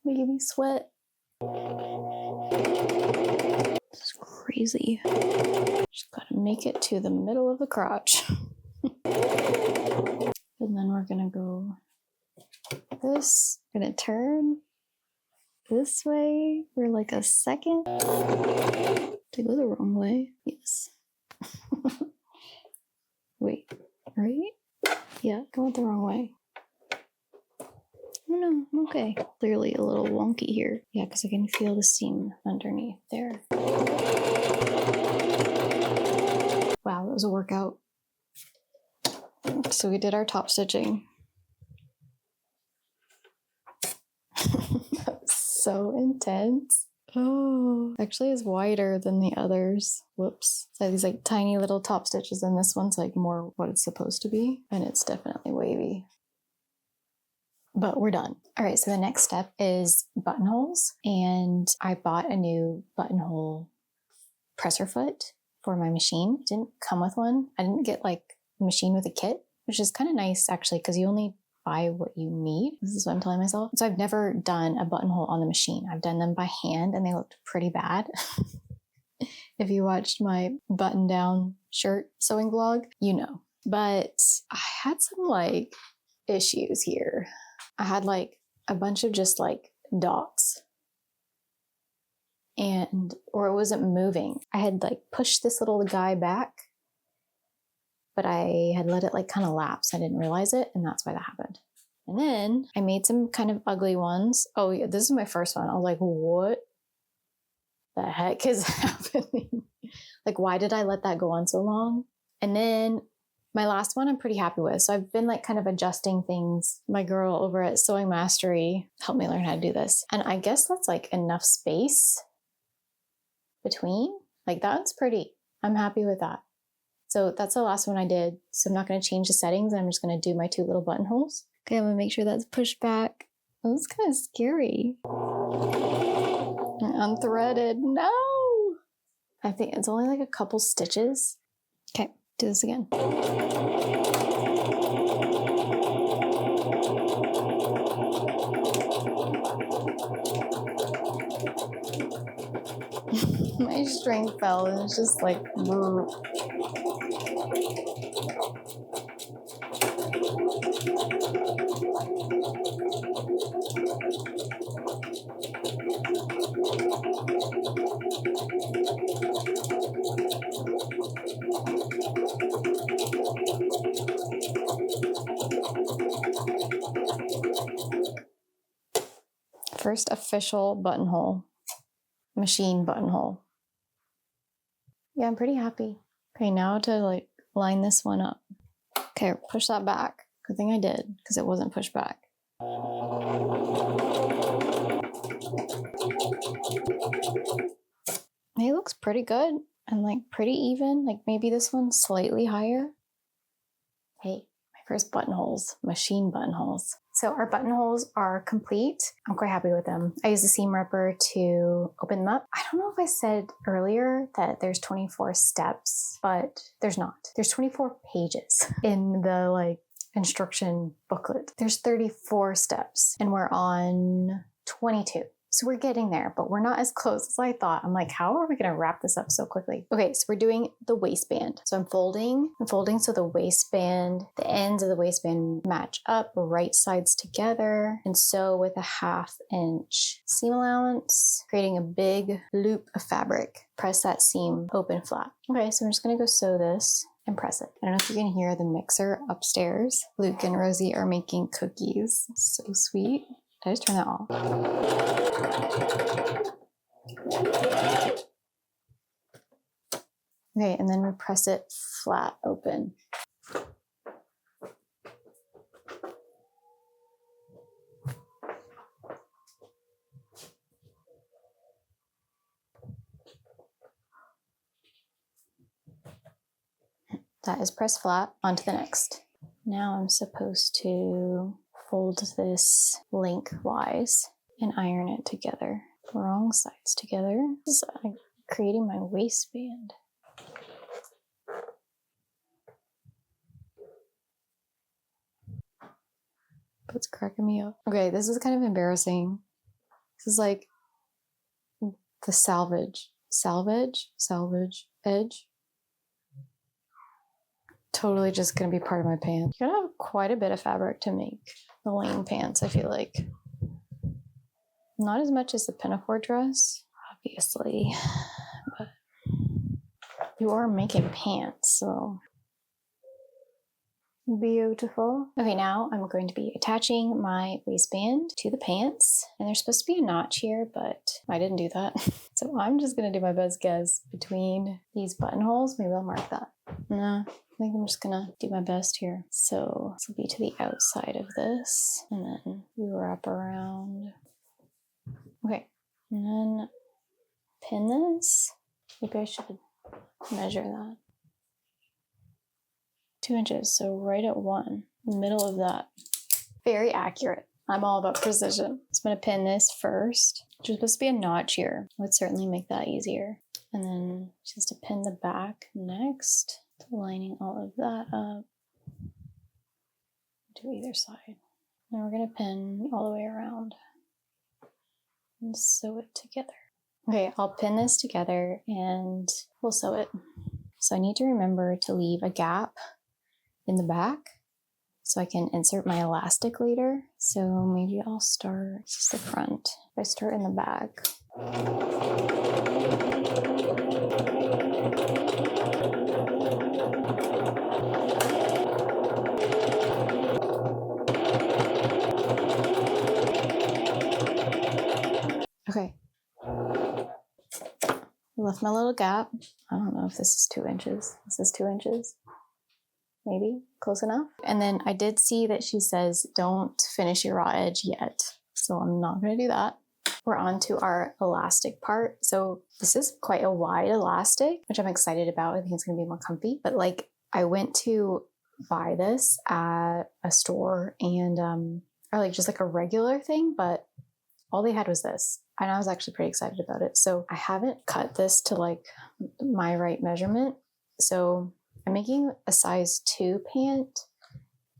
Making me sweat. This is crazy. Just gotta make it to the middle of the crotch. And then we're gonna go this. Gonna turn this way for like a second. Did I go the wrong way? Yes. Wait, right? Yeah, going the wrong way. Oh no, okay. Clearly a little wonky here. Yeah, because I can feel the seam underneath there. Wow, that was a workout. So we did our top stitching. That was so intense. Oh, actually is wider than the others. Whoops. So I have these like tiny little top stitches and this one's like more what it's supposed to be. And it's definitely wavy. But we're done. All right, so the next step is buttonholes. And I bought a new buttonhole presser foot for my machine. It didn't come with one. I didn't get like a machine with a kit, which is kind of nice actually, because you only buy what you need. This is what I'm telling myself. So I've never done a buttonhole on the machine. I've done them by hand and they looked pretty bad. If you watched my button down shirt sewing vlog, you know. But I had some like issues here. I had like a bunch of just like dots or it wasn't moving. I had like pushed this little guy back, but I had let it like kind of lapse. I didn't realize it, and that's why that happened. And then I made some kind of ugly ones. Oh yeah, this is my first one. I was like, what the heck is happening? Like, why did I let that go on so long? And then my last one I'm pretty happy with. So I've been like kind of adjusting things. My girl over at Sewing Mastery helped me learn how to do this. And I guess that's like enough space between. Like that's pretty. I'm happy with that. So that's the last one I did. So I'm not going to change the settings. I'm just going to do my two little buttonholes. Okay, I'm going to make sure that's pushed back. That was kind of scary. Unthreaded. No! I think it's only like a couple stitches. Okay, do this again. My string fell and it's just like first official buttonhole, machine buttonhole. Yeah, I'm pretty happy. Okay, now to like line this one up. Okay, push that back. Good thing I did, because it wasn't pushed back. It looks pretty good and like pretty even. Like maybe this one's slightly higher. Hey, my first buttonholes, machine buttonholes. So our buttonholes are complete. I'm quite happy with them. I use a seam ripper to open them up. I don't know if I said earlier that there's 24 steps, but there's not. There's 24 pages in the like instruction booklet. There's 34 steps and we're on 22. So we're getting there, but we're not as close as I thought. I'm like, how are we gonna wrap this up so quickly? Okay, so we're doing the waistband. So I'm folding so the waistband, the ends of the waistband match up, right sides together, and sew with a 1/2 inch seam allowance, creating a big loop of fabric. Press that seam open flat. Okay, so I'm just gonna go sew this and press it. I don't know if you can hear the mixer upstairs. Luke and Rosie are making cookies. So sweet. Did I just turn that off? Okay, and then we press it flat open. That is pressed flat. On to the next. Now I'm supposed to fold this lengthwise and iron it together. Wrong sides together. This is creating my waistband. But it's cracking me up. Okay, this is kind of embarrassing. This is like the salvage edge. Totally just gonna be part of my pant. You're gonna have quite a bit of fabric to make the lane pants, I feel like. Not as much as the pinafore dress, obviously, but you are making pants, so beautiful. Okay, now I'm going to be attaching my waistband to the pants, and there's supposed to be a notch here, but I didn't do that. So I'm just gonna do my best guess between these buttonholes. Maybe I'll mark that. No, I think I'm just gonna do my best here. So this will be to the outside of this, and then you wrap around. Okay, and then pin this. Maybe I should measure that. 2 inches, so right at 1, in the middle of that. Very accurate. I'm all about precision. So I'm gonna pin this first. There's supposed to be a notch here. Would certainly make that easier. And then just to pin the back next, lining all of that up to either side. Now we're gonna pin all the way around and sew it together. Okay, I'll pin this together and we'll sew it. So I need to remember to leave a gap in the back so I can insert my elastic later. So maybe I'll start just the front. If I start in the back. Okay. I left my little gap. I don't know if this is 2 inches. This is 2 inches. Maybe close enough. And then I did see that she says don't finish your raw edge yet. So I'm not going to do that. We're on to our elastic part. So this is quite a wide elastic, which I'm excited about. I think it's going to be more comfy. But like I went to buy this at a store and or like just like a regular thing, but all they had was this. And I was actually pretty excited about it. So I haven't cut this to like my right measurement. So I'm making a size 2 pant.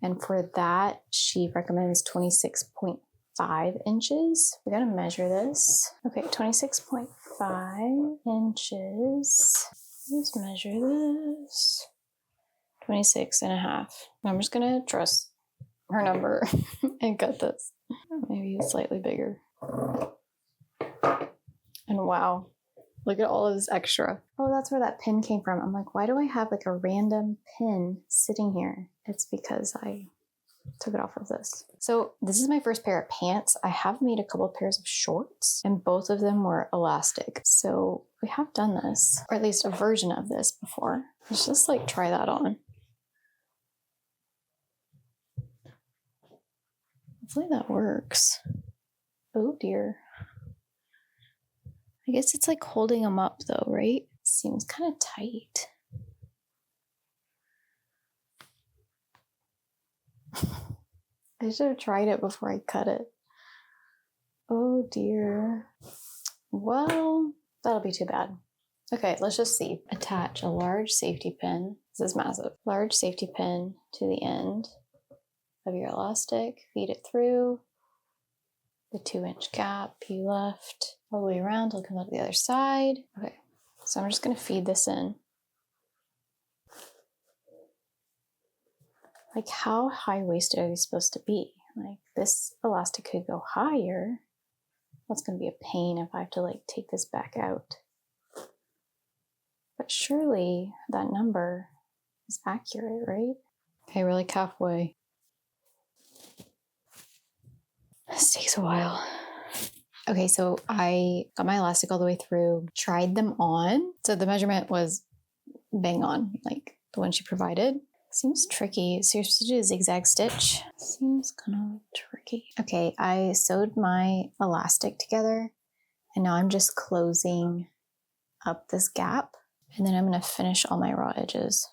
And for that, she recommends 26.5 inches. We gotta measure this. Okay, 26.5 inches. Let's measure this. 26.5. I'm just gonna trust her number and cut this. Maybe it's slightly bigger. And wow, look at all of this extra. Oh, that's where that pin came from. I'm like, why do I have like a random pin sitting here? It's because I took it off of this. So this is my first pair of pants. I have made a couple of pairs of shorts and both of them were elastic. So we have done this, or at least a version of this before. Let's just like try that on. Hopefully that works. Oh dear. I guess it's like holding them up though, right? Seems kind of tight. I should have tried it before I cut it. Oh dear. Well, that'll be too bad. Okay, let's just see. Attach a large safety pin. This is massive. Large safety pin to the end of your elastic. Feed it through the 2-inch gap you left all the way around till it comes out the other side. Okay, so I'm just gonna feed this in. Like, how high-waisted are these supposed to be? Like, this elastic could go higher. That's gonna be a pain if I have to like take this back out. But surely that number is accurate, right? Okay, we're like halfway. This takes a while. Okay, so I got my elastic all the way through, tried them on. So the measurement was bang on, like the one she provided. Seems tricky. So you're supposed to do a zigzag stitch. Seems kind of tricky. Okay, I sewed my elastic together and now I'm just closing up this gap and then I'm gonna finish all my raw edges.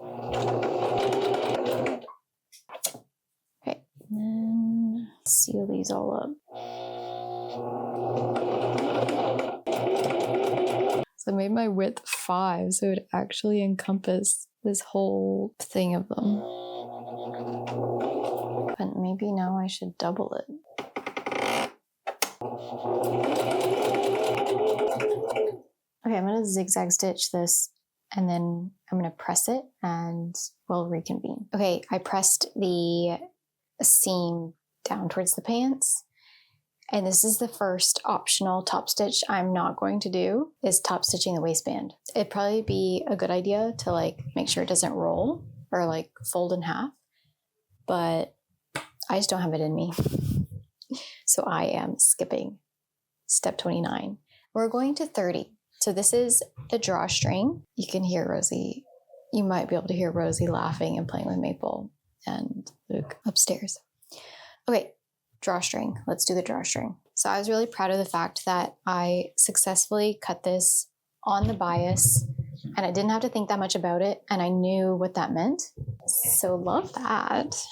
Okay, and then seal these all up. So I made my width 5 so it would actually encompass this whole thing of them. But maybe now I should double it. Okay, I'm gonna zigzag stitch this and then I'm gonna press it and we'll reconvene. Okay, I pressed the seam down towards the pants. And this is the first optional top stitch I'm not going to do, is top stitching the waistband. It'd probably be a good idea to like make sure it doesn't roll or like fold in half, but I just don't have it in me. So I am skipping step 29. We're going to 30. So this is the drawstring. You can hear Rosie, you might be able to hear Rosie laughing and playing with Maple and Luke upstairs. Okay. Drawstring. Let's do the drawstring. So I was really proud of the fact that I successfully cut this on the bias and I didn't have to think that much about it and I knew what that meant. So love that.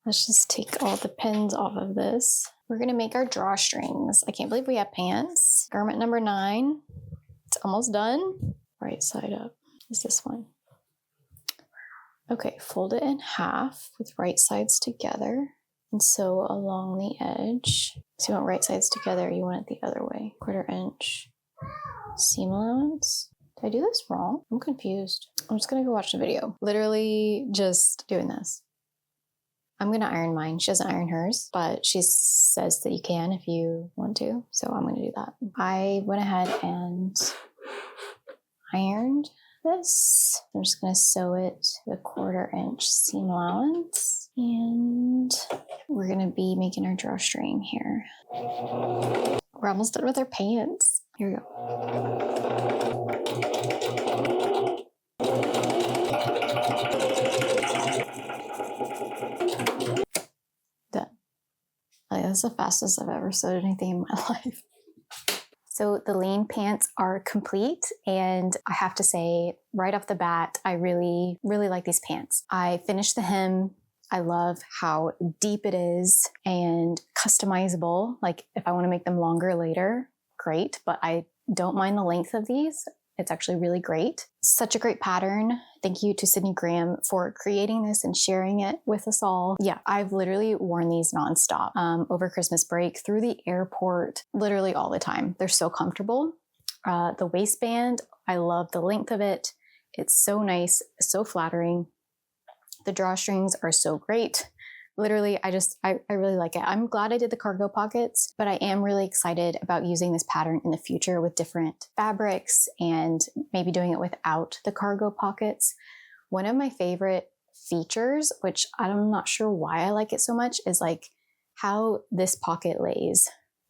Let's just take all the pins off of this. We're gonna make our drawstrings. I can't believe we have pants. Garment number 9. It's almost done. Right side up is this one. Okay, fold it in half with right sides together. And sew along the edge. So you want right sides together, you want it the other way. 1/4 inch seam allowance. Did I do this wrong? I'm confused. I'm just gonna go watch the video. Literally just doing this. I'm gonna iron mine. She doesn't iron hers, but she says that you can if you want to. So I'm gonna do that. I went ahead and ironed this. I'm just gonna sew it to the 1/4 inch seam allowance. And we're gonna be making our drawstring here. We're almost done with our pants. Here we go. Done. Like, that's the fastest I've ever sewed anything in my life. So the lean pants are complete and I have to say right off the bat, I really, really like these pants. I finished the hem. I love how deep it is and customizable. Like if I want to make them longer later, great, but I don't mind the length of these. It's actually really great. Such a great pattern. Thank you to Sydney Graham for creating this and sharing it with us all. Yeah, I've literally worn these nonstop over Christmas break, through the airport, literally all the time. They're so comfortable. The waistband, I love the length of it. It's so nice, so flattering. The drawstrings are so great. Literally, I really like it. I'm glad I did the cargo pockets, but I am really excited about using this pattern in the future with different fabrics and maybe doing it without the cargo pockets. One of my favorite features, which I'm not sure why I like it so much, is like how this pocket lays.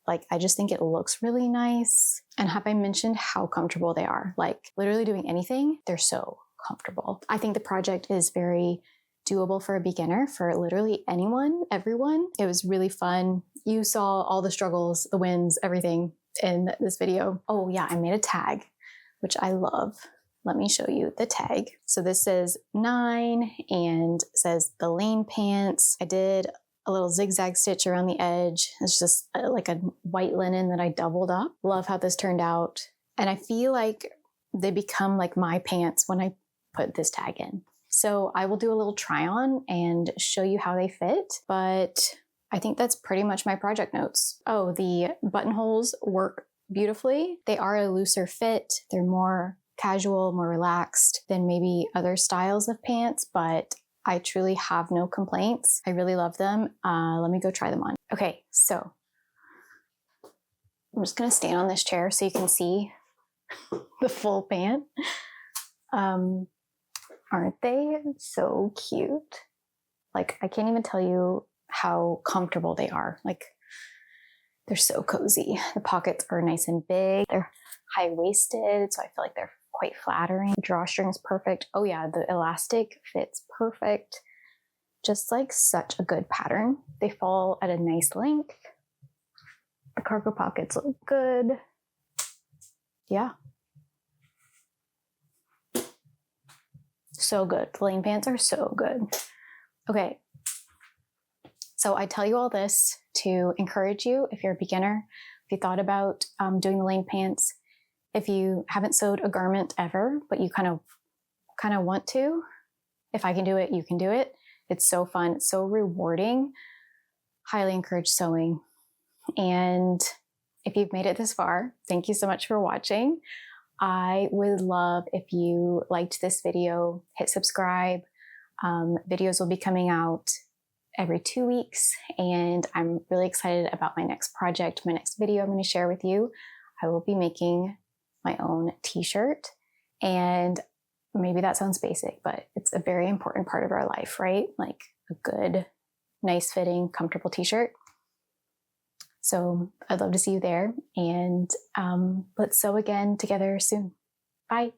Like, I just think it looks really nice. And have I mentioned how comfortable they are? Like, literally doing anything, they're so comfortable. I think the project is very doable for a beginner, for literally anyone, everyone. It was really fun. You saw all the struggles, the wins, everything in this video. Oh yeah, I made a tag, which I love. Let me show you the tag. So this says 9 and says the lane pants. I did a little zigzag stitch around the edge. It's just like a white linen that I doubled up. Love how this turned out. And I feel like they become like my pants when I put this tag in. So I will do a little try on and show you how they fit, but I think that's pretty much my project notes. Oh, the buttonholes work beautifully. They are a looser fit. They're more casual, more relaxed than maybe other styles of pants, but I truly have no complaints. I really love them. Let me go try them on. Okay, so I'm just gonna stand on this chair so you can see the full pant. Aren't they so cute? Like, I can't even tell you how comfortable they are. Like, they're so cozy. The pockets are nice and big. They're high-waisted, so I feel like they're quite flattering. The drawstring's perfect. Oh yeah, the elastic fits perfect. Just like such a good pattern. They fall at a nice length. The cargo pockets look good. Yeah. So good. The lane pants are so good. Okay. So I tell you all this to encourage you if you're a beginner, if you thought about doing the lane pants, if you haven't sewed a garment ever, but you kind of want to, if I can do it, you can do it. It's so fun. It's so rewarding. Highly encourage sewing. And if you've made it this far, thank you so much for watching. I would love if you liked this video, hit subscribe. Videos will be coming out every 2 weeks, and I'm really excited about my next project, my next video I'm going to share with you. I will be making my own t-shirt, and maybe that sounds basic, but it's a very important part of our life, right? Like a good, nice fitting, comfortable t-shirt. So I'd love to see you there, and let's sew again together soon. Bye.